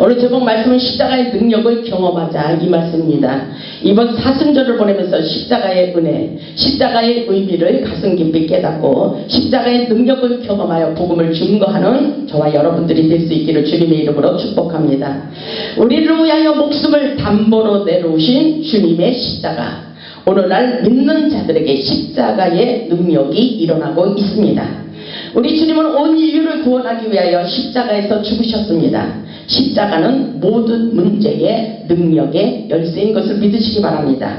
오늘 제목 말씀은 십자가의 능력을 경험하자 이 말씀입니다. 이번 사순절을 보내면서 십자가의 은혜, 십자가의 의미를 가슴 깊이 깨닫고 십자가의 능력을 경험하여 복음을 증거하는 저와 여러분들이 될 수 있기를 주님의 이름으로 축복합니다. 우리를 위하여 목숨을 담보로 내놓으신 주님의 십자가, 오늘날 믿는 자들에게 십자가의 능력이 일어나고 있습니다. 우리 주님은 온 인류를 구원하기 위하여 십자가에서 죽으셨습니다. 십자가는 모든 문제의 능력의 열쇠인 것을 믿으시기 바랍니다.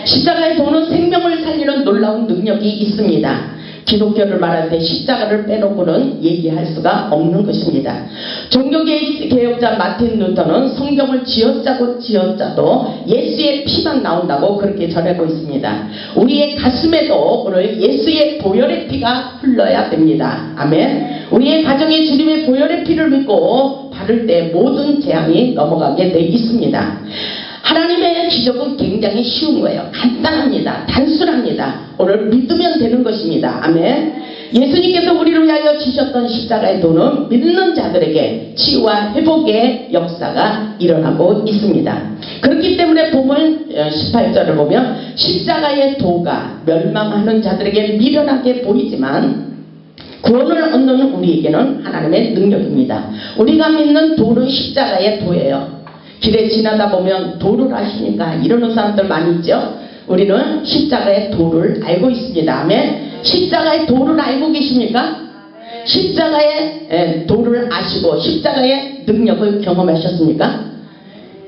십자가의 도는 생명을 살리는 놀라운 능력이 있습니다. 기독교를 말할 때 십자가를 빼놓고는 얘기할 수가 없는 것입니다. 종교개혁자 마틴 루터는 성경을 쥐어짜고 쥐어짜도 예수의 피만 나온다고 그렇게 전하고 있습니다. 우리의 가슴에도 오늘 예수의 보혈의 피가 흘러야 됩니다. 아멘. 우리의 가정에 주님의 보혈의 피를 믿고 바를 때 모든 재앙이 넘어가게 돼 있습니다. 하나님의 기적은 굉장히 쉬운 거예요. 간단합니다. 단순합니다. 오늘 믿으면 되는 것입니다. 아멘. 예수님께서 우리를 위하여 지셨던 십자가의 도는 믿는 자들에게 치유와 회복의 역사가 일어나고 있습니다. 그렇기 때문에 본문 18절을 보면 십자가의 도가 멸망하는 자들에게 미련하게 보이지만 구원을 얻는 우리에게는 하나님의 능력입니다. 우리가 믿는 도는 십자가의 도예요. 길에 지나다 보면 도를 아십니까? 이러는 사람들 많이 있죠? 우리는 십자가의 도를 알고 있습니다. 아멘. 십자가의 도를 알고 계십니까? 십자가의 도를 아시고 십자가의 능력을 경험하셨습니까?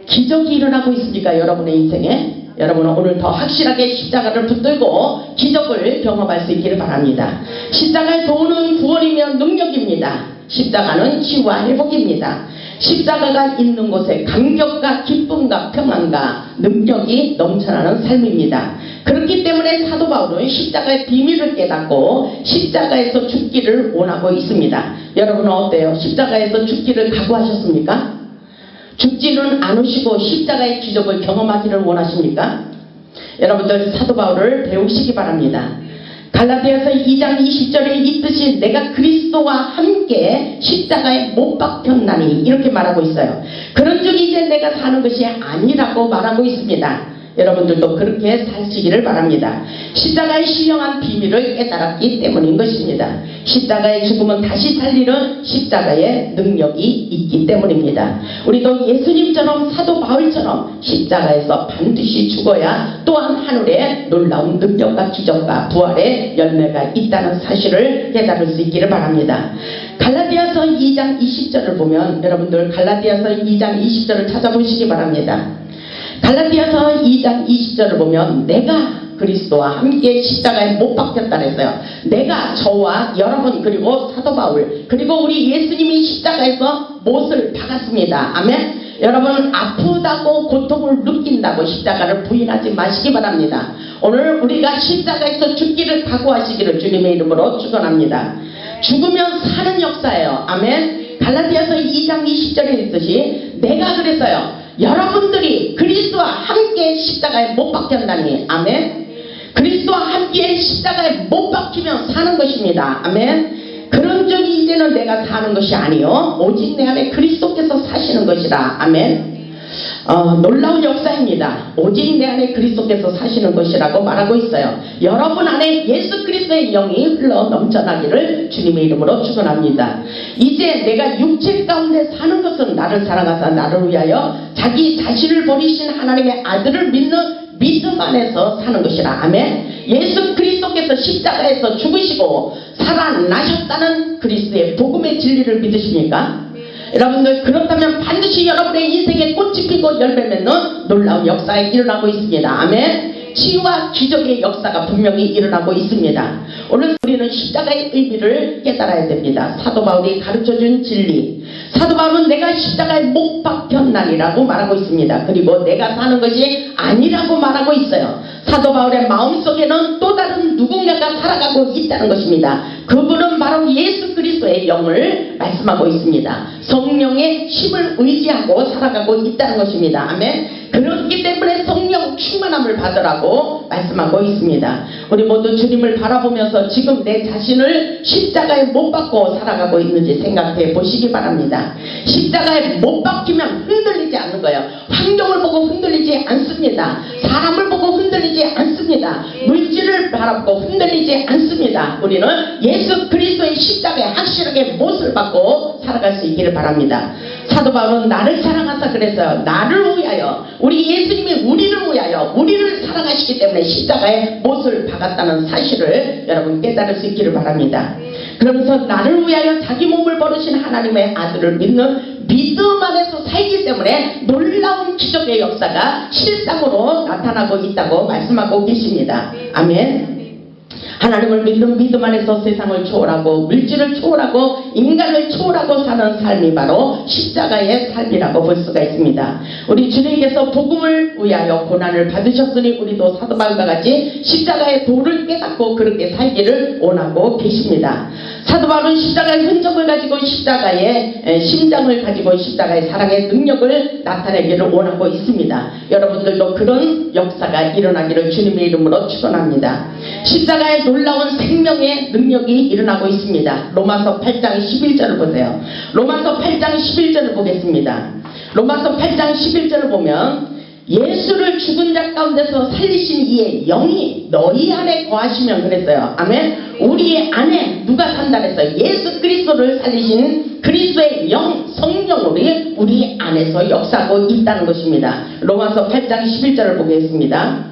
기적이 일어나고 있습니까? 여러분의 인생에? 여러분은 오늘 더 확실하게 십자가를 붙들고 기적을 경험할 수 있기를 바랍니다. 십자가의 도는 구원이며 능력입니다. 십자가는 치유와 회복입니다. 십자가가 있는 곳에 감격과 기쁨과 평안과 능력이 넘쳐나는 삶입니다. 그렇기 때문에 사도 바울은 십자가의 비밀을 깨닫고 십자가에서 죽기를 원하고 있습니다. 여러분은 어때요? 십자가에서 죽기를 각오하셨습니까? 죽지는 않으시고 십자가의 기적을 경험하기를 원하십니까? 여러분들 사도 바울을 배우시기 바랍니다. 갈라디아서 2장 20절에 있듯이 내가 그리스도와 함께 십자가에 못 박혔나니 이렇게 말하고 있어요. 그런즉 이제 내가 사는 것이 아니라고 말하고 있습니다. 여러분들도 그렇게 사시기를 바랍니다. 십자가의 신령한 비밀을 깨달았기 때문인 것입니다. 십자가의 죽음은 다시 살리는 십자가의 능력이 있기 때문입니다. 우리도 예수님처럼 사도 바울처럼 십자가에서 반드시 죽어야 또한 하늘에 놀라운 능력과 기적과 부활의 열매가 있다는 사실을 깨달을 수 있기를 바랍니다. 갈라디아서 2장 20절을 보면 여러분들 갈라디아서 2장 20절을 찾아보시기 바랍니다. 갈라디아서 2장 20절을 보면 내가 그리스도와 함께 십자가에 못 박혔다 그랬어요. 내가 저와 여러분 그리고 사도 바울 그리고 우리 예수님이 십자가에서 못을 박았습니다. 아멘. 여러분 아프다고 고통을 느낀다고 십자가를 부인하지 마시기 바랍니다. 오늘 우리가 십자가에서 죽기를 각오하시기를 주님의 이름으로 축원합니다. 죽으면 사는 역사예요. 아멘. 갈라디아서 2장 20절에 있듯이 내가 그랬어요. 여러분들이 그리스도와 함께 십자가에 못 박혔나니 아멘. 그리스도와 함께 십자가에 못 박히면 사는 것입니다. 아멘. 그런 적이 이제는 내가 사는 것이 아니요 오직 내 안에 그리스도께서 사시는 것이라. 아멘. 놀라운 역사입니다. 오직 내 안에 그리스도께서 사시는 것이라고 말하고 있어요. 여러분 안에 예수 그리스도의 영이 흘러 넘쳐나기를 주님의 이름으로 축원합니다. 이제 내가 육체 가운데 사는 것은 나를 사랑하사 나를 위하여 자기 자신을 버리신 하나님의 아들을 믿는 믿음 안에서 사는 것이라. 아멘. 예수 그리스도께서 십자가에서 죽으시고 살아나셨다는 그리스도의 복음의 진리를 믿으십니까? 여러분들 그렇다면 반드시 여러분의 인생에 꽃이 피고 열매 맺는 놀라운 역사가 일어나고 있습니다. 아멘. 치유와 기적의 역사가 분명히 일어나고 있습니다. 오늘 우리는 십자가의 의미를 깨달아야 됩니다. 사도 바울이 가르쳐준 진리. 사도 바울은 내가 십자가에 못 박혔나니라고 말하고 있습니다. 그리고 내가 사는 것이 아니라고 말하고 있어요. 사도 바울의 마음속에는 또 다른 누군가가 살아가고 있다는 것입니다. 그분은 바로 예수 그리스도의 영을 말씀하고 있습니다. 성령의 힘을 의지하고 살아가고 있다는 것입니다. 아멘. 그렇기 때문에 성령 충만함을 받으라고 말씀하고 있습니다. 우리 모두 주님을 바라보면서 지금 내 자신을 십자가에 못 박고 살아가고 있는지 생각해 보시기 바랍니다. 십자가에 못 박히면 흔들리지 않는 거예요. 환경을 보고 흔들리지 않습니다. 사람을 보고 흔들리지 않습니다. 물질을 바라보고 흔들리지 않습니다. 우리는 예수 그리스도의 십자가에 확실하게 못을 받고 살아갈 수 있기를 바랍니다. 사도 바울은 나를 사랑하사 그랬어요. 나를 위하여, 우리 예수님이 우리를 위하여 우리를 사랑하시기 때문에 십자가에 못을 박았다는 사실을 여러분 깨달을 수 있기를 바랍니다. 그러면서 나를 위하여 자기 몸을 버리신 하나님의 아들을 믿는 믿음 안에서 살기 때문에 놀라운 기적의 역사가 실상으로 나타나고 있다고 말씀하고 계십니다. 아멘. 하나님을 믿는 믿음 안에서 세상을 초월하고 물질을 초월하고 인간을 초월하고 사는 삶이 바로 십자가의 삶이라고 볼 수가 있습니다. 우리 주님께서 복음을 위하여 고난을 받으셨으니 우리도 사도 바울과 같이 십자가의 도를 깨닫고 그렇게 살기를 원하고 계십니다. 사도 바울은 십자가의 흔적을 가지고 십자가의 심장을 가지고 십자가의 사랑의 능력을 나타내기를 원하고 있습니다. 여러분들도 그런 역사가 일어나기를 주님의 이름으로 축원합니다. 십자가의 놀라운 생명의 능력이 일어나고 있습니다. 로마서 8장 11절을 보세요. 로마서 8장 11절을 보겠습니다. 로마서 8장 11절을 보면 예수를 죽은 자 가운데서 살리신 이의 영이 너희 안에 거하시면 그랬어요. 아멘. 우리 안에 누가 산다 그랬어요? 예수 그리스도를 살리신 그리스도의 영, 성령으로 우리 안에서 역사하고 있다는 것입니다. 로마서 8장 11절을 보겠습니다.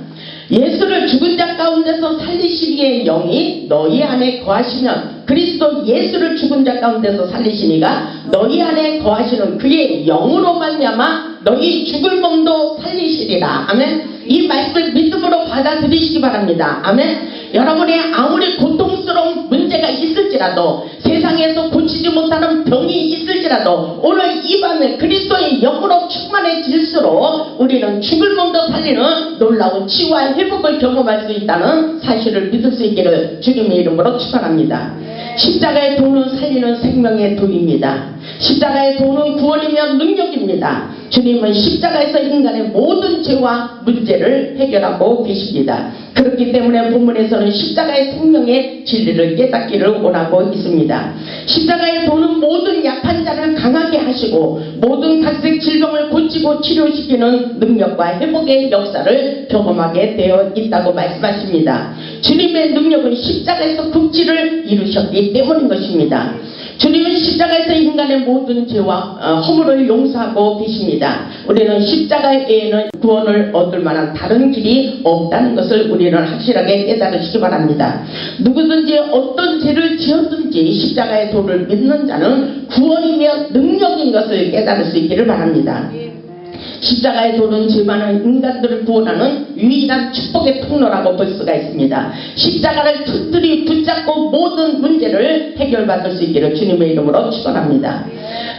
예수를 죽은 자 가운데서 살리시기의 영이 너희 안에 거하시면, 그리스도 예수를 죽은 자 가운데서 살리시니가 너희 안에 거하시는 그의 영으로 말미암아 너희 죽을 몸도 살리시리라. 아멘. 이 말씀을 믿음으로 받아들이시기 바랍니다. 아멘. 여러분의 아무리 고통스러운 문제가 있을지라도, 세상에서 고치지 못하는 병이 있을지라도 오늘 이 밤에 그리스도의 영으로 충만해질수록 우리는 죽을 몸도 살리는 놀라운 치유와 회복을 경험할 수 있다는 사실을 믿을 수 있기를 주님의 이름으로 축원합니다. 십자가의 도는 살리는 생명의 도입니다. 십자가의 도는 구원이며 능력입니다. 주님은 십자가에서 인간의 모든 죄와 문제를 해결하고 계십니다. 그렇기 때문에 본문에서는 십자가의 생명의 진리를 깨닫기를 원하고 있습니다. 십자가의 도는 모든 약한 자를 강하게 하시고 모든 각색 질병을 고치고 치료시키는 능력과 회복의 역사를 경험하게 되어 있다고 말씀하십니다. 주님의 능력은 십자가에서 극치를 이루셨기 때문인 것입니다. 주님은 십자가에서 인간의 모든 죄와 허물을 용서하고 계십니다. 우리는 십자가 외에는 구원을 얻을 만한 다른 길이 없다는 것을 우리는 확실하게 깨달으시기 바랍니다. 누구든지 어떤 죄를 지었든지 십자가의 도를 믿는 자는 구원이며 능력인 것을 깨달을 수 있기를 바랍니다. 십자가의 도는 죄 많은 인간들을 구원하는 유일한 축복의 통로라고 볼 수가 있습니다. 십자가를 튼튼히 붙잡고 모든 문제를 해결받을 수 있기를 주님의 이름으로 축원합니다.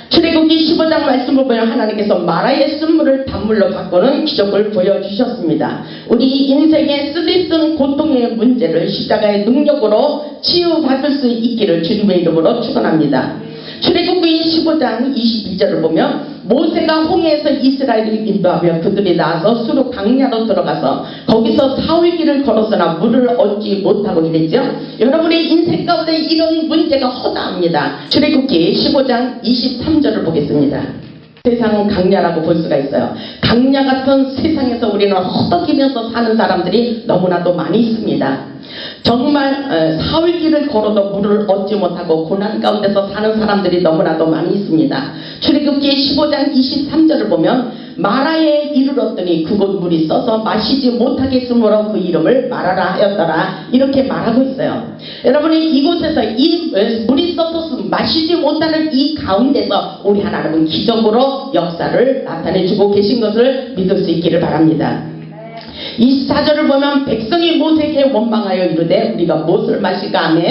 출애굽기 15장 말씀을 보면 하나님께서 마라의 쓴물을 단물로 바꾸는 기적을 보여주셨습니다. 우리 인생의 쓰디쓴 고통의 문제를 십자가의 능력으로 치유받을 수 있기를 주님의 이름으로 축원합니다. 출애굽기 15장 22절을 보면 모세가 홍해에서 이스라엘을 인도하며 그들이 나와서 수르 강야로 들어가서 거기서 사흘길을 걸었으나 물을 얻지 못하고 이랬죠. 여러분의 인생 가운데 이런 문제가 허다합니다. 출애굽기 15장 23절을 보겠습니다. 세상은 강야라고 볼 수가 있어요. 강야 같은 세상에서 우리는 허덕이면서 사는 사람들이 너무나도 많이 있습니다. 정말 사흘길을 걸어도 물을 얻지 못하고 고난 가운데서 사는 사람들이 너무나도 많이 있습니다. 출애굽기 15장 23절을 보면 마라에 이르렀더니 그곳 물이 써서 마시지 못하겠으므로 그 이름을 마라라 하였더라, 이렇게 말하고 있어요. 여러분이 이곳에서 이 물이 써서 마시지 못하는 이 가운데서 우리 하나님은 기적으로 역사를 나타내주고 계신 것을 믿을 수 있기를 바랍니다. 24절을 보면 백성이 모세에게 원망하여 이르되 우리가 무엇을 마실까 하며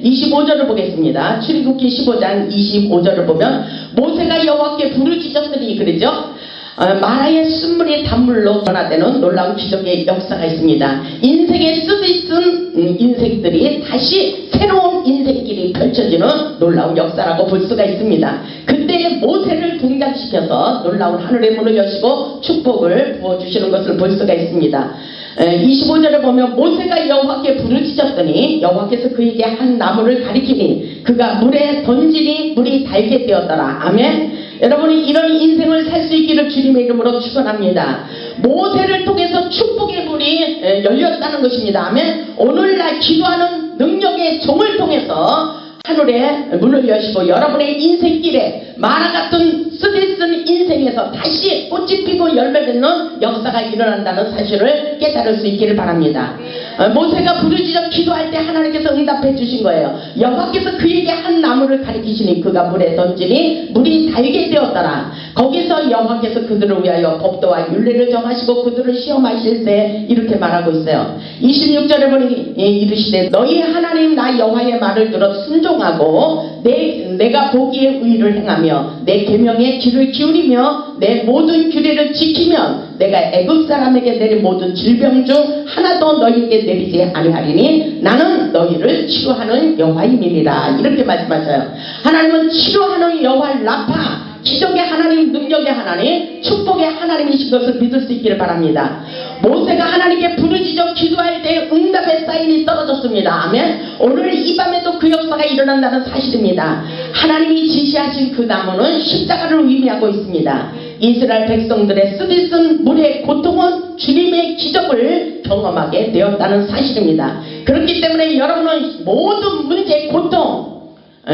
25절을 보겠습니다. 출애굽기 15장 25절을 보면 모세가 여호와께 부르짖었더니 그러죠. 마라의 쓴물이 단물로 변화되는 놀라운 기적의 역사가 있습니다. 인생에 쓰디쓴 인생들이 다시 새로운 인생길이 펼쳐지는 놀라운 역사라고 볼 수가 있습니다. 그때 모세를 등장시켜서 놀라운 하늘의 문을 여시고 축복을 부어주시는 것을 볼 수가 있습니다. 25절에 보면 모세가 여호와께 부르짖었더니 여호와께서 그에게 한 나무를 가리키니 그가 물에 던지니 물이 달게 되었더라. 아멘. 여러분이 이런 인생을 살 수 있기를 주님의 이름으로 축원합니다. 모세를 통해서 축복의 문이 열렸다는 것입니다. 아멘. 오늘날 기도하는 능력의 종을 통해서 하늘의 문을 여시고 여러분의 인생길에 마라 같은 쓰디쓴 인생에서 다시 꽃이 피고 열매 맺는 역사가 일어난다는 사실을 깨달을 수 있기를 바랍니다. 모세가 부르짖어 기도할 때 하나님께서 응답해 주신 거예요. 여호와께서 그에게 한 나무를 가리키시니 그가 물에 던지니 물이 달게 되었더라. 거기서 여호와께서 그들을 위하여 법도와 율례를 정하시고 그들을 시험하실 때 이렇게 말하고 있어요. 26절에 보니 이르시되 너희 하나님 나 여호와의 말을 들어 순종하고 내가 보기에 의를 행하며 내 계명에 귀를 기울이며 내 모든 규례를 지키면 내가 애굽 사람에게 내린 모든 질병 중 하나도 너희에게 내리지 아니하리니 나는 너희를 치료하는 여호와임이니라. 이렇게 말씀하셔요. 하나님은 치료하는 여호와 라파, 기적의 하나님, 능력의 하나님, 축복의 하나님이신 것을 믿을 수 있기를 바랍니다. 모세가 하나님께 부르짖어 기도할 때 응답의 사인이 떨어졌습니다. 아멘. 오늘 이 밤에도 그 역사가 일어난다는 사실입니다. 하나님이 지시하신 그 나무는 십자가를 의미하고 있습니다. 이스라엘 백성들의 쓰디쓴 물의 고통은 주님의 기적을 경험하게 되었다는 사실입니다. 그렇기 때문에 여러분은 모든 문제, 고통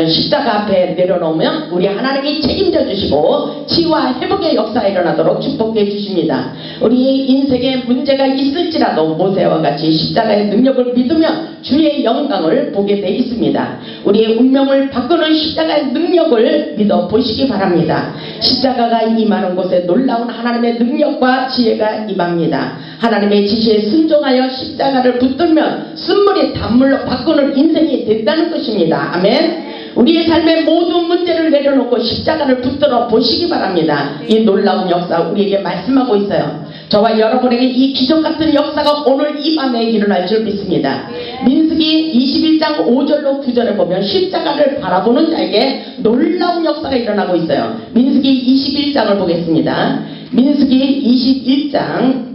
십자가 앞에 내려놓으면 우리 하나님이 책임져 주시고 치유와 회복의 역사가 일어나도록 축복해 주십니다. 우리 인생에 문제가 있을지라도 모세와 같이 십자가의 능력을 믿으면 주의 영광을 보게 돼 있습니다. 우리의 운명을 바꾸는 십자가의 능력을 믿어 보시기 바랍니다. 십자가가 임하는 곳에 놀라운 하나님의 능력과 지혜가 임합니다. 하나님의 지시에 순종하여 십자가를 붙들면 쓴물이 단물로 바꾸는 인생이 된다는 것입니다. 아멘. 우리의 삶의 모든 문제를 내려놓고 십자가를 붙들어 보시기 바랍니다. 이 놀라운 역사 우리에게 말씀하고 있어요. 저와 여러분에게 이 기적같은 역사가 오늘 이 밤에 일어날 줄 믿습니다. 민수기 21장 5절로 9절에 보면 십자가를 바라보는 자에게 놀라운 역사가 일어나고 있어요. 민수기 21장을 보겠습니다. 민수기 21장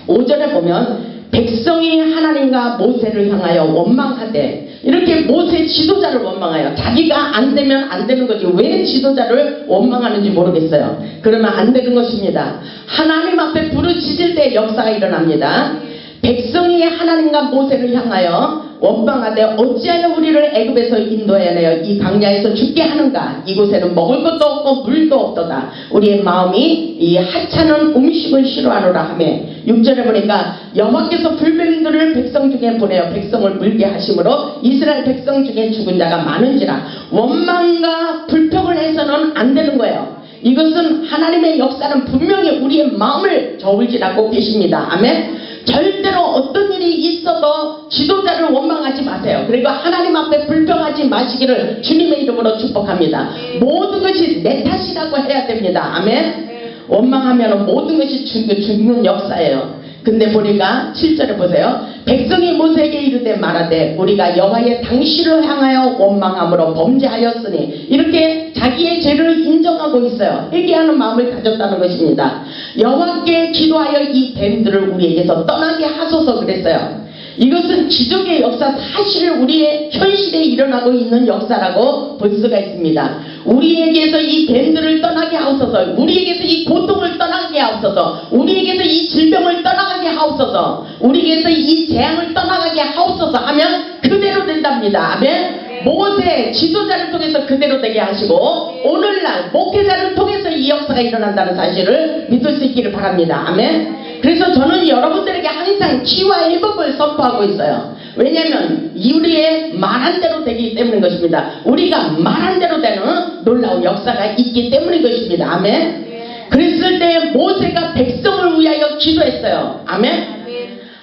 5절에 보면 백성이 하나님과 모세를 향하여 원망하되, 이렇게 모세 지도자를 원망해요. 자기가 안 되면 안 되는 거지 왜 지도자를 원망하는지 모르겠어요. 그러면 안 되는 것입니다. 하나님 앞에 부르짖을 때 역사가 일어납니다. 백성이 하나님과 모세를 향하여 원망하되 어찌하여 우리를 애굽에서 인도해내어 이 광야에서 죽게 하는가. 이곳에는 먹을 것도 없고 물도 없도다. 우리의 마음이 이 하찮은 음식을 싫어하노라 하며, 6절에 보니까 여호와께서 불병들을 백성 중에 보내어 백성을 물게 하심으로 이스라엘 백성 중에 죽은 자가 많은지라. 원망과 불평을 해서는 안 되는 거예요. 이것은 하나님의 역사는 분명히 우리의 마음을 저울질하고 계십니다. 아멘. 절대로 어떤 일이 있어도 지도자를 원망하지 마세요. 그리고 하나님 앞에 불평하지 마시기를 주님의 이름으로 축복합니다. 모든 것이 내 탓이라고 해야 됩니다. 아멘. 원망하면 모든 것이 죽는 역사예요. 근데 보니까 7절에 보세요. 백성이 모세에게 이르되 말하되 우리가 여호와의 당시를 향하여 원망함으로 범죄하였으니, 이렇게 자기의 죄를 인정하고 있어요. 회개하는 마음을 가졌다는 것입니다. 여호와께 기도하여 이 뱀들을 우리에게서 떠나게 하소서 그랬어요. 이것은 기적의 역사, 사실 우리의 현실에 일어나고 있는 역사라고 볼 수가 있습니다. 우리에게서 이 뱀들을 떠나게 하옵소서, 우리에게서 이 고통을 떠나게 하옵소서, 우리에게서 이 질병을 떠나게 하옵소서, 우리에게서 이 재앙을 떠나게 하옵소서 하면 그대로 된답니다. 아멘. 모세 지도자를 통해서 그대로 되게 하시고 오늘날 목회자를 통해서 이 역사가 일어난다는 사실을 믿을 수 있기를 바랍니다. 아멘. 그래서 저는 여러분들에게 항상 치유와 회복을 선포하고 있어요. 왜냐하면 우리의 말한 대로 되기 때문인 것입니다. 우리가 말한 대로 되는 놀라운 역사가 있기 때문인 것입니다. 아멘. 그랬을 때 모세가 백성을 위하여 기도했어요. 아멘.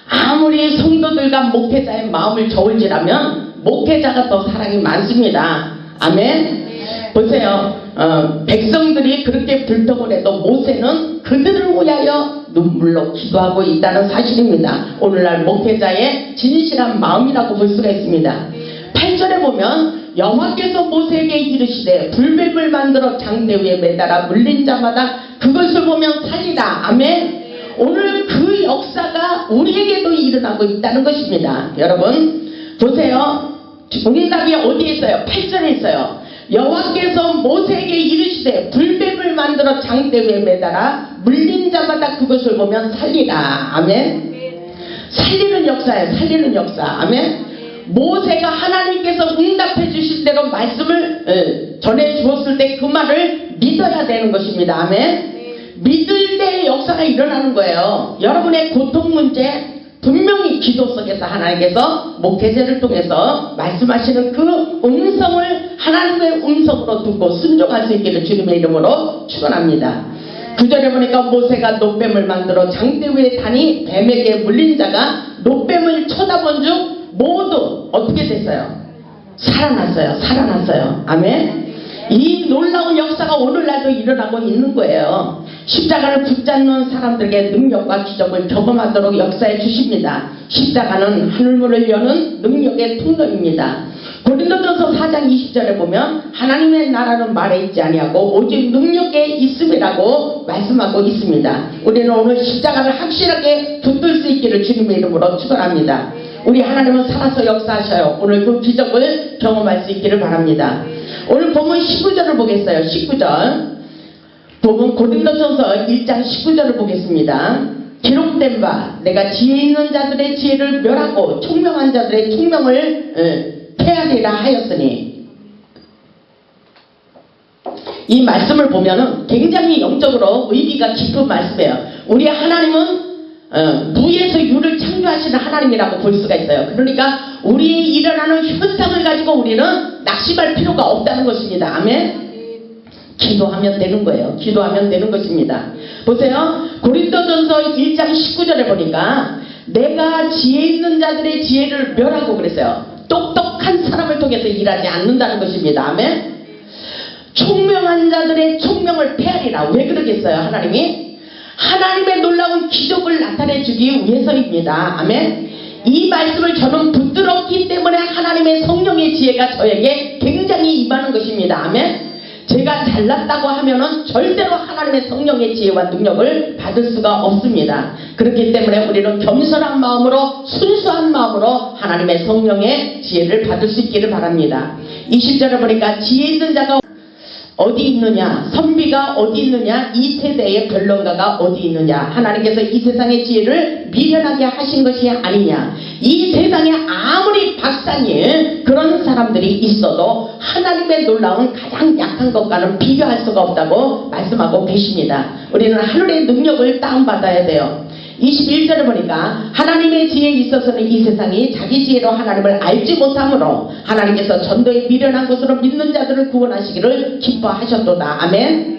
아무리 성도들과 목회자의 마음을 저울질하면 목회자가 더 사랑이 많습니다. 아멘. 보세요. 백성들이 그렇게 불평을 해도 모세는 모세는 그들을 위하여 눈물로 기도하고 있다는 사실입니다. 오늘날 목회자의 진실한 마음이라고 볼 수가 있습니다. 8절에 보면 여호와께서 모세에게 이르시되 불뱀을 만들어 장대 위에 매달아 물린 자마다 그것을 보면 살리라. 아멘. 오늘 그 역사가 우리에게도 일어나고 있다는 것입니다. 여러분 보세요. 응답이 어디에 있어요? 8절에 있어요. 여호와께서 모세에게 이르시되 불뱀을 만들어 장대 위에 매달아 물린 자마다 그것을 보면 살리라. 아멘. 살리는 역사예요. 살리는 역사. 아멘. 모세가 하나님께서 응답해 주실 대로 말씀을 전해 주었을 때 그 말을 믿어야 되는 것입니다. 아멘. 믿을 때의 역사가 일어나는 거예요. 여러분의 고통 문제 분명히 기도 속에서 하나님께서 목회자를 통해서 말씀하시는 그 음성을 하나님의 음성으로 듣고 순종할 수 있기를 주님의 이름으로 축원합니다. 9절에 보니까 모세가 노뱀을 만들어 장대 위에 다니 뱀에게 물린 자가 노뱀을 쳐다본 중 모두 어떻게 됐어요? 살아났어요. 살아났어요. 아멘. 이 놀라운 역사가 오늘날도 일어나고 있는 거예요. 십자가를 붙잡는 사람들에게 능력과 기적을 경험하도록 역사해 주십니다. 십자가는 하늘문을 여는 능력의 통로입니다. 고린도전서 4장 20절에 보면 하나님의 나라는 말에 있지 아니하고 오직 능력에 있음이라고 말씀하고 있습니다. 우리는 오늘 십자가를 확실하게 붙들 수 있기를 주님의 이름으로 축원합니다. 우리 하나님은 살아서 역사하셔요. 오늘 그 기적을 경험할 수 있기를 바랍니다. 오늘 본문 19절을 보겠어요. 19절 본문 고린도전서 1장 19절을 보겠습니다. 기록된 바 내가 지혜 있는 자들의 지혜를 멸하고 총명한 자들의 총명을 폐하리라 하였으니, 이 말씀을 보면은 굉장히 영적으로 의미가 깊은 말씀이에요. 우리 하나님은 무에서 유를 창조하시는 하나님이라고 볼 수가 있어요. 그러니까 우리의 일어나는 현상을 가지고 우리는 낙심할 필요가 없다는 것입니다. 아멘. 기도하면 되는 거예요. 기도하면 되는 것입니다. 보세요. 고린도전서 1장 19절에 보니까 내가 지혜 있는 자들의 지혜를 멸하고 그랬어요. 똑똑한 사람을 통해서 일하지 않는다는 것입니다. 아멘. 총명한 자들의 총명을 폐하리라. 왜 그러겠어요? 하나님의 놀라운 기적을 나타내 주기 위해서입니다. 아멘. 이 말씀을 저는 붙들었기 때문에 하나님의 성령의 지혜가 저에게 굉장히 임하는 것입니다. 아멘. 제가 잘났다고 하면은 절대로 하나님의 성령의 지혜와 능력을 받을 수가 없습니다. 그렇기 때문에 우리는 겸손한 마음으로 순수한 마음으로 하나님의 성령의 지혜를 받을 수 있기를 바랍니다. 20절에 보니까 지혜 있는 자가 어디 있느냐, 선비가 어디 있느냐, 이 세대의 변론가가 어디 있느냐. 하나님께서 이 세상의 지혜를 미련하게 하신 것이 아니냐. 이 세상에 아무리 박사님 그런 사람들이 있어도 하나님의 놀라운 가장 약한 것과는 비교할 수가 없다고 말씀하고 계십니다. 우리는 하늘의 능력을 다운받아야 돼요. 21절에 보니까 하나님의 지혜에 있어서는 이 세상이 자기 지혜로 하나님을 알지 못하므로 하나님께서 전도에 미련한 것으로 믿는 자들을 구원하시기를 기뻐하셨도다. 아멘.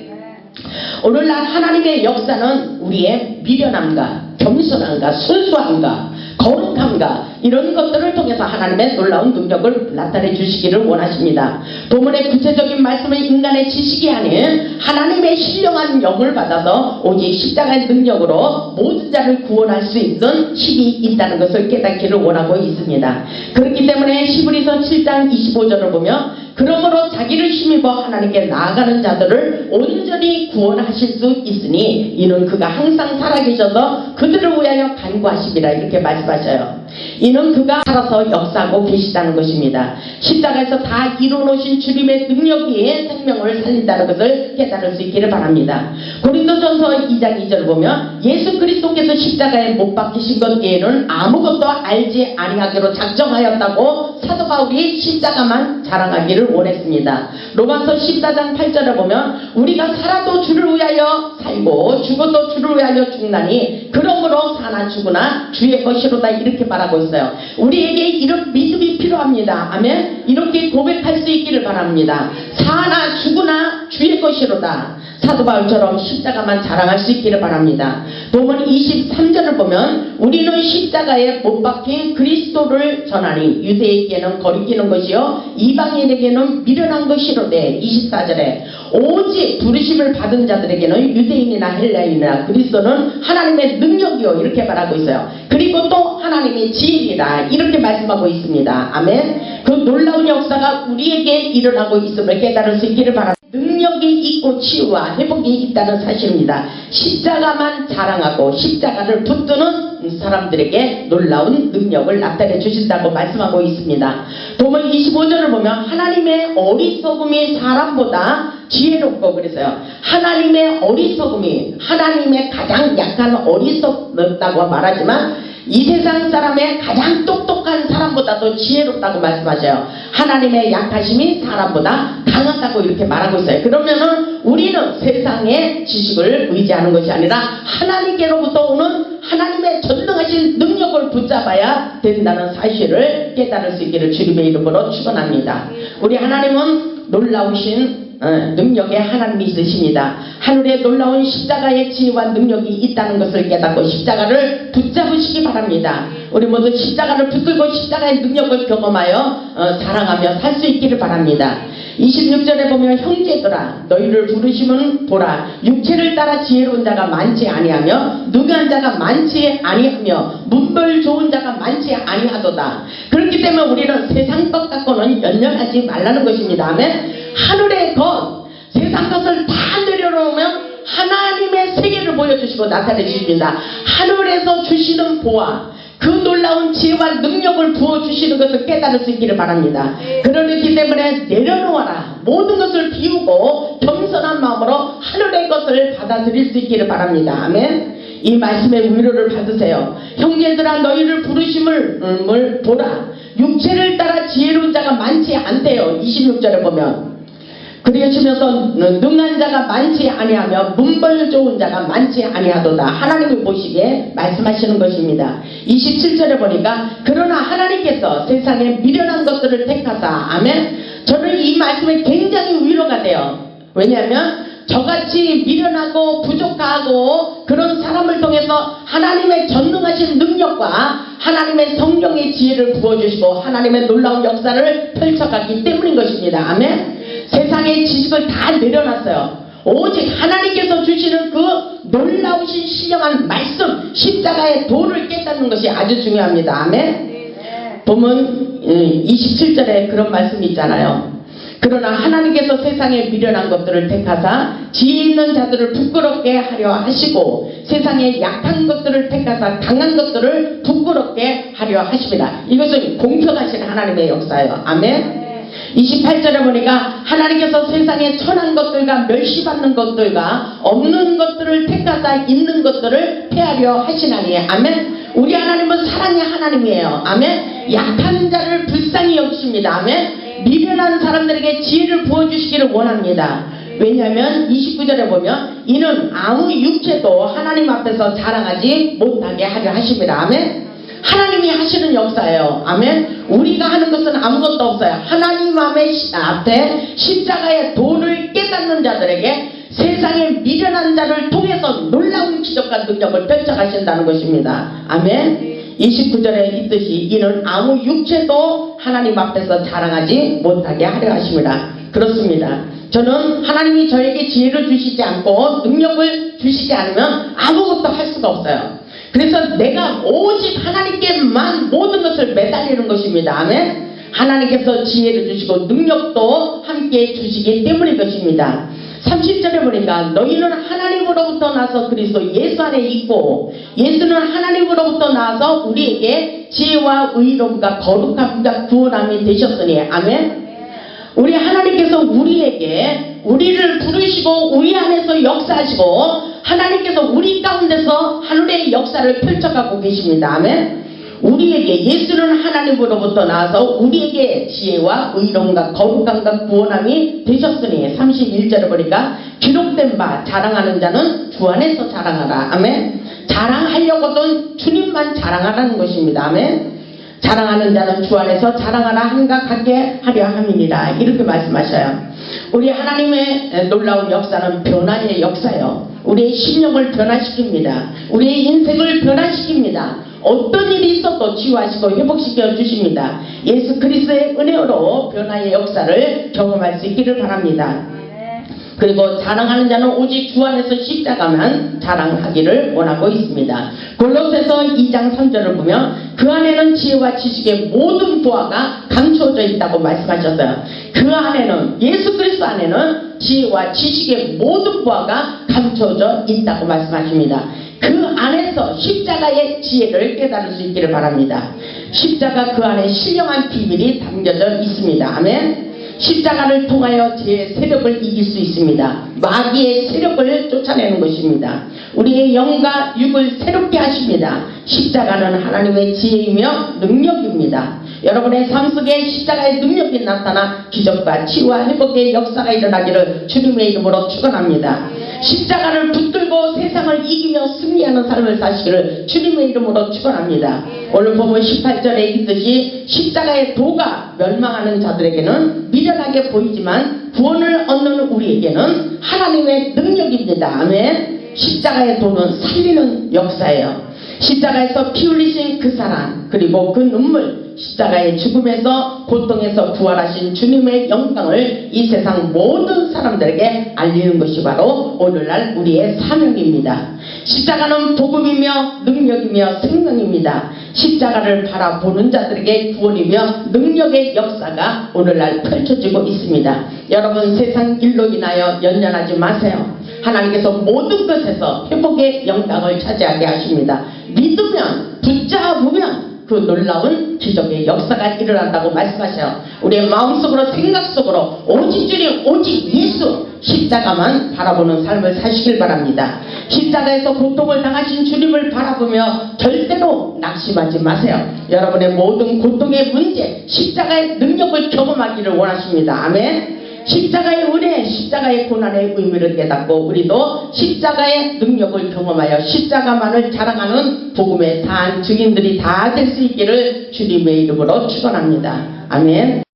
오늘날 하나님의 역사는 우리의 미련함과 겸손함과 순수함과 거룩함과 이런 것들을 통해서 하나님의 놀라운 능력을 나타내 주시기를 원하십니다. 본문의 구체적인 말씀은 인간의 지식이 아닌 하나님의 신령한 영을 받아서 오직 십자가의 능력으로 모든 자를 구원할 수 있는 힘이 있다는 것을 깨닫기를 원하고 있습니다. 그렇기 때문에 히브리서 7장 25절을 보면 그러므로 자기를 힘입어 하나님께 나아가는 자들을 온전히 구원하실 수 있으니 이는 그가 항상 살아계셔서 그들을 위하여 간구하심이라 이렇게 말씀하셔요. 이는 그가 살아서 역사하고 계시다는 것입니다. 십자가에서 다 이루어놓으신 주님의 능력이 생명을 살린다는 것을 깨달을 수 있기를 바랍니다. 고린도전서 2장 2절을 보면 예수 그리스도께서 십자가에 못 박히신 것 외에는 아무것도 알지 아니하기로 작정하였다고 사도 바울이 십자가만 자랑하기를 원했습니다. 로마서 14장 8절에 보면 우리가 살아도 주를 위하여 살고 죽어도 주를 위하여 죽나니 그러므로 사나 죽으나 주의 것이로다 이렇게 말하고 있어요. 우리에게 이런 믿음이 필요합니다. 아멘. 이렇게 고백할 수 있기를 바랍니다. 사나 죽으나 주의 것이로다. 사도 바울처럼 십자가만 자랑할 수 있기를 바랍니다. 본문 23절을 보면 우리는 십자가에 못 박힌 그리스도를 전하니 유대에게는 거리끼는 것이요 이방인에게는 미련한 것이로되 24절에 오직 부르심을 받은 자들에게는 유대인이나 헬라인이나 그리스도는 하나님의 능력이요 이렇게 말하고 있어요. 그리고 또 하나님의 지혜이라 이렇게 말씀하고 있습니다. 아멘. 그 놀라운 역사가 우리에게 일어나고 있음을 깨달을 수 있기를 바랍니다. 능력이 있고 치유와 회복이 있다는 사실입니다. 십자가만 자랑하고 십자가를 붙드는 사람들에게 놀라운 능력을 나타내 주신다고 말씀하고 있습니다. 도문 25절을 보면 하나님의 어리석음이 사람보다 지혜롭고 그래서요. 하나님의 어리석음이 하나님의 가장 약한 어리석다고 말하지만 이 세상 사람의 가장 똑똑한 사람보다도 지혜롭다고 말씀하셔요. 하나님의 약하심이 사람보다 강하다고 이렇게 말하고 있어요. 그러면은 우리는 세상의 지식을 의지하는 것이 아니라 하나님께로부터 오는 하나님의 전능하신 능력을 붙잡아야 된다는 사실을 깨달을 수 있기를 주님의 이름으로 축원합니다. 우리 하나님은 놀라우신 능력의 하나님이 있으십니다. 하늘에 놀라운 십자가의 지혜와 능력이 있다는 것을 깨닫고 십자가를 붙잡으시기 바랍니다. 우리 모두 십자가를 붙들고 십자가의 능력을 경험하여 자랑하며 살 수 있기를 바랍니다. 26절에 보면 형제들아 너희를 부르심은 보라 육체를 따라 지혜로운 자가 많지 아니하며 누구한 자가 많지 아니하며 문벌 좋은 자가 많지 아니하도다. 그렇기 때문에 우리는 세상 것 갖고는 연연하지 말라는 것입니다. 아멘. 하늘의 것 세상 것을 다 내려놓으면 하나님의 세계를 보여주시고 나타내 주십니다. 하늘에서 주시는 보아 그 놀라운 지혜와 능력을 부어주시는 것을 깨달을 수 있기를 바랍니다. 그러기 때문에 내려놓아라. 모든 것을 비우고 겸손한 마음으로 하늘의 것을 받아들일 수 있기를 바랍니다. 아멘. 이 말씀의 위로를 받으세요. 형제들아 너희를 부르심을 보라. 육체를 따라 지혜로운 자가 많지 않대요. 26절에 보면. 그러시면서 능한 자가 많지 아니하며 문벌 좋은 자가 많지 아니하도다. 하나님이 보시기에 말씀하시는 것입니다. 27절에 보니까 그러나 하나님께서 세상에 미련한 것들을 택하사 아멘. 저는 이 말씀에 굉장히 위로가 돼요. 왜냐하면 저같이 미련하고 부족하고 그런 사람을 통해서 하나님의 전능하신 능력과 하나님의 성령의 지혜를 부어주시고 하나님의 놀라운 역사를 펼쳐갔기 때문인 것입니다. 아멘. 세상의 지식을 다 내려놨어요. 오직 하나님께서 주시는 그 놀라우신 신령한 말씀 십자가의 도를 깨닫는 것이 아주 중요합니다. 아멘. 보면 27절에 그런 말씀이 있잖아요. 그러나 하나님께서 세상에 미련한 것들을 택하사 지혜 있는 자들을 부끄럽게 하려 하시고 세상에 약한 것들을 택하사 강한 것들을 부끄럽게 하려 하십니다. 이것은 공평하신 하나님의 역사예요. 아멘. 28절에 보니까 하나님께서 세상에 천한 것들과 멸시받는 것들과 없는 것들을 택하사 있는 것들을 폐하려 하시나니 아멘. 우리 하나님은 사랑의 하나님이에요. 아멘. 약한 자를 불쌍히 여기십니다. 아멘. 미련한 사람들에게 지혜를 부어주시기를 원합니다. 왜냐하면 29절에 보면 이는 아무 육체도 하나님 앞에서 자랑하지 못하게 하려 하십니다. 아멘. 하나님이 하시는 역사예요. 아멘. 우리가 하는 것은 아무것도 없어요. 하나님 앞에 십자가의 도를 깨닫는 자들에게 세상의 미련한 자를 통해서 놀라운 기적과 능력을 펼쳐가신다는 것입니다. 아멘. 29절에 있듯이 이는 아무 육체도 하나님 앞에서 자랑하지 못하게 하려 하십니다. 그렇습니다. 저는 하나님이 저에게 지혜를 주시지 않고 능력을 주시지 않으면 아무것도 할 수가 없어요. 그래서 내가 오직 하나님께만 모든 것을 매달리는 것입니다. 아멘. 하나님께서 지혜를 주시고 능력도 함께 주시기 때문인 것입니다. 30절에 보니까 너희는 하나님으로부터 나서 그리스도 예수 안에 있고 예수는 하나님으로부터 나서 우리에게 지혜와 의로움과 거룩함과 구원함이 되셨으니 아멘. 우리 하나님께서 우리에게 우리를 부르시고 우리 안에서 역사하시고 하나님께서 우리 가운데서 하늘의 역사를 펼쳐가고 계십니다. 아멘. 우리에게 예수는 하나님으로부터 나와서 우리에게 지혜와 의로움과 거룩함과 구원함이 되셨으니 31절에 보니까 기록된 바 자랑하는 자는 주 안에서 자랑하라. 아멘. 자랑하려거든 주님만 자랑하라는 것입니다. 아멘. 자랑하는 자는 주 안에서 자랑하라 함과 같게 하려 함이니라. 이렇게 말씀하셔요. 우리 하나님의 놀라운 역사는 변화의 역사예요. 우리의 심령을 변화시킵니다. 우리의 인생을 변화시킵니다. 어떤 일이 있어도 치유하시고 회복시켜 주십니다. 예수 그리스도의 은혜로 변화의 역사를 경험할 수 있기를 바랍니다. 그리고 자랑하는 자는 오직 주 안에서 십자가만 자랑하기를 원하고 있습니다. 골로새서 2장 3절을 보면 그 안에는 지혜와 지식의 모든 보화가 감추어져 있다고 말씀하셨어요. 그 안에는, 예수 그리스도 안에는 지혜와 지식의 모든 보화가 감추어져 있다고 말씀하십니다. 그 안에서 십자가의 지혜를 깨달을 수 있기를 바랍니다. 십자가 그 안에 신령한 비밀이 담겨져 있습니다. 아멘. 십자가를 통하여 제 세력을 이길 수 있습니다. 마귀의 세력을 쫓아내는 것입니다. 우리의 영과 육을 새롭게 하십니다. 십자가는 하나님의 지혜이며 능력입니다. 여러분의 삶 속에 십자가의 능력이 나타나 기적과 치유와 회복의 역사가 일어나기를 주님의 이름으로 축원합니다. 십자가를 붙들고 세상을 이기며 승리하는 삶을 사시기를 주님의 이름으로 축원합니다. 오늘 보면 18절에 있듯이 십자가의 도가 멸망하는 자들에게는 미련하게 보이지만 구원을 얻는 우리에게는 하나님의 능력입니다. 아멘. 십자가의 도는 살리는 역사예요. 십자가에서 피 흘리신 그 사랑, 그리고 그 눈물, 십자가의 죽음에서 고통에서 부활하신 주님의 영광을 이 세상 모든 사람들에게 알리는 것이 바로 오늘날 우리의 사명입니다. 십자가는 복음이며 능력이며 생명입니다. 십자가를 바라보는 자들에게 구원이며 능력의 역사가 오늘날 펼쳐지고 있습니다. 여러분, 세상 일로 인하여 연연하지 마세요. 하나님께서 모든 것에서 회복의 영광을 차지하게 하십니다. 믿으면, 붙잡으면 그 놀라운 기적의 역사가 일어난다고 말씀하셔요. 우리의 마음속으로, 생각 속으로 오직 주님, 오직 예수, 십자가만 바라보는 삶을 사시길 바랍니다. 십자가에서 고통을 당하신 주님을 바라보며 절대로 낙심하지 마세요. 여러분의 모든 고통의 문제, 십자가의 능력을 경험하기를 원하십니다. 아멘. 십자가의 은혜, 십자가의 고난의 의미를 깨닫고 우리도 십자가의 능력을 경험하여 십자가만을 자랑하는 복음의 산 증인들이 다 될 수 있기를 주님의 이름으로 축원합니다. 아멘.